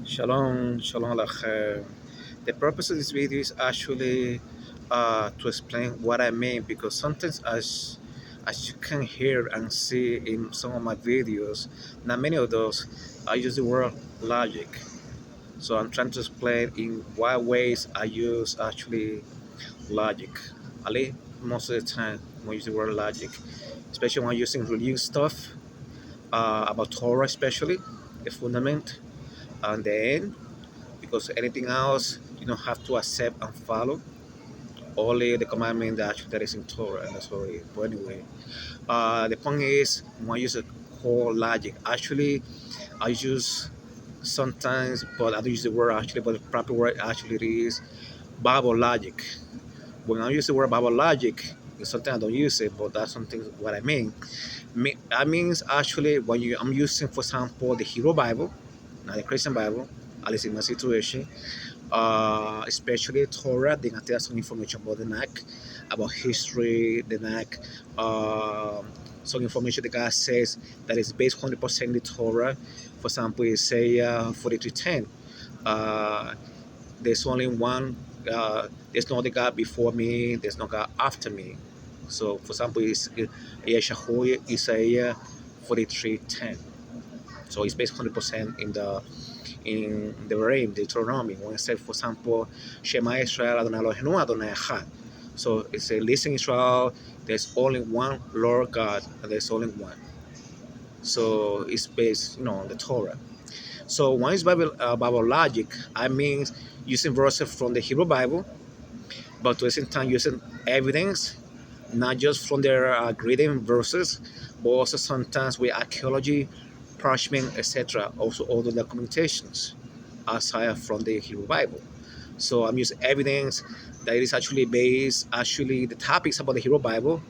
Shalom, shalom alaikum. The purpose of this video is actually to explain what I mean because sometimes as you can hear and see in some of my videos, not many of those, I use the word logic. So I'm trying to explain in what ways I use actually logic. Ali, most of the time when I use the word logic, especially when using religious stuff, about Torah especially, the fundament, and then because anything else you don't have to accept and follow. Only the commandment that is in Torah, and that's what it is. But anyway, the point is when I use a whole logic. Actually, I use sometimes, but I don't use the word actually, but the proper word actually is Bible logic. When I use the word Bible logic, sometimes I don't use it, but that's something what I mean. That means actually when I'm using, for example, the Hebrew Bible, not the Christian Bible, at least in my situation, especially Torah, they can tell some information about the neck, about history, the neck, some information the guy says that is based 100% in the Torah. For example, Isaiah 43:10. Uh, there's only one, there's no other God before me, there's no God after me. So, for example, it's Yeshuah, Isaiah 43:10. So it's based 100% in the realm, Deuteronomy, when it said, for example, Shema Israel, Adonai Eloheinu, Adonai Echad. So it says, listen, Israel, there's only one Lord God, and there's only one. So it's based, on the Torah. So when it's Bible logic, I mean using verses from the Hebrew Bible, but at the same time using evidence, not just from their greeting verses, but also sometimes with archaeology, parchment, etc. Also all the documentations aside from the Hebrew Bible. So I'm using evidence that it is actually based, actually the topics about the Hebrew Bible,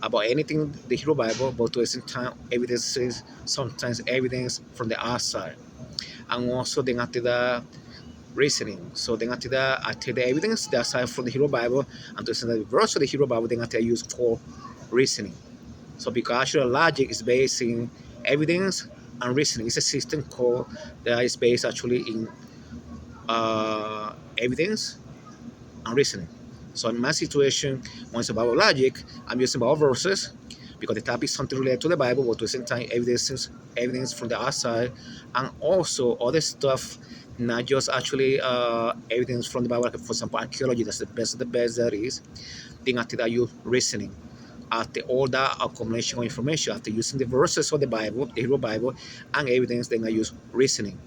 about anything the Hebrew Bible, but to the same time evidences, sometimes evidence from the outside. And also then after that reasoning. So then after that I take the evidence that aside from the Hebrew Bible and to the the verse of the Hebrew Bible, then after I use for reasoning. So because actual logic is based in evidence and reasoning. It's a system called that is based actually in evidence and reasoning. So in my situation, when it's about logic, I'm using Bible verses because the topic is something related to the Bible, but at the same time, evidence from the outside, and also other stuff, not just actually evidence from the Bible. Like for example, archaeology, that's the best of the best that is. Then after that, you reasoning. After all that accumulation of information, after using the verses of the Bible, the Hebrew Bible, and evidence, then I use reasoning.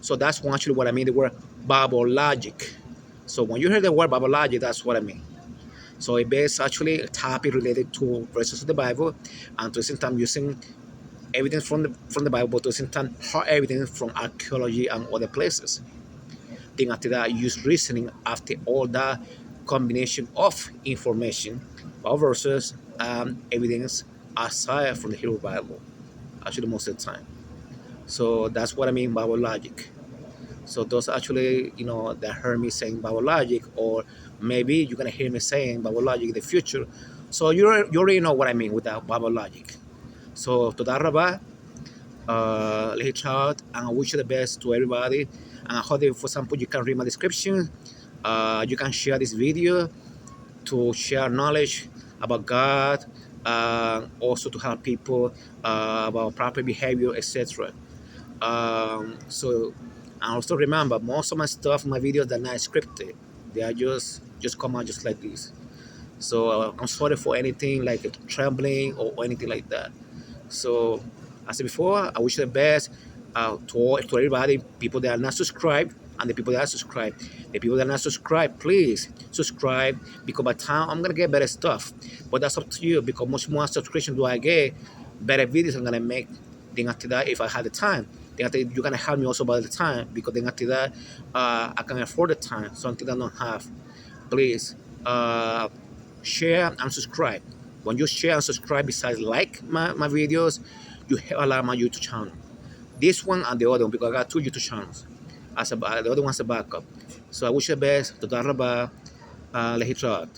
So that's actually what I mean the word Bible logic. So when you hear the word Bible logic, that's what I mean. So it is actually a topic related to verses of the Bible, and to the same time using evidence from the Bible, but to the same time hard evidence from archaeology and other places. Then after that, use reasoning after all that combination of information, Bible verses, and evidence aside from the Hebrew Bible. Actually, most of the time. So that's what I mean Bible logic. So those actually, that heard me saying Bible logic, or maybe you're gonna hear me saying Bible logic in the future. So you already know what I mean with that Bible logic. So to that Rabbi, child, and I wish you the best to everybody. And I hope that, for example, you can read my description. You can share this video to share knowledge about God, also to help people about proper behavior, etc. So I also remember most of my stuff, my videos, they're not scripted. They are just come out just like this. So I'm sorry for anything like trembling or anything like that. So as I said before, I wish you the best to everybody, people that are not subscribed and the people that are subscribed. The people that are not subscribed, please subscribe because by the time I'm gonna get better stuff. But that's up to you because much more subscription do I get, better videos I'm gonna make. Then after that, if I had the time, then after you're gonna help me also by the time because then after that, I can afford the time. Something I don't have. Please share and subscribe. When you share and subscribe, besides like my videos, you help a lot my YouTube channel. This one and the other one because I got two YouTube channels. The other one's a backup. So I wish you the best. Toda Rabba. Lehitraat.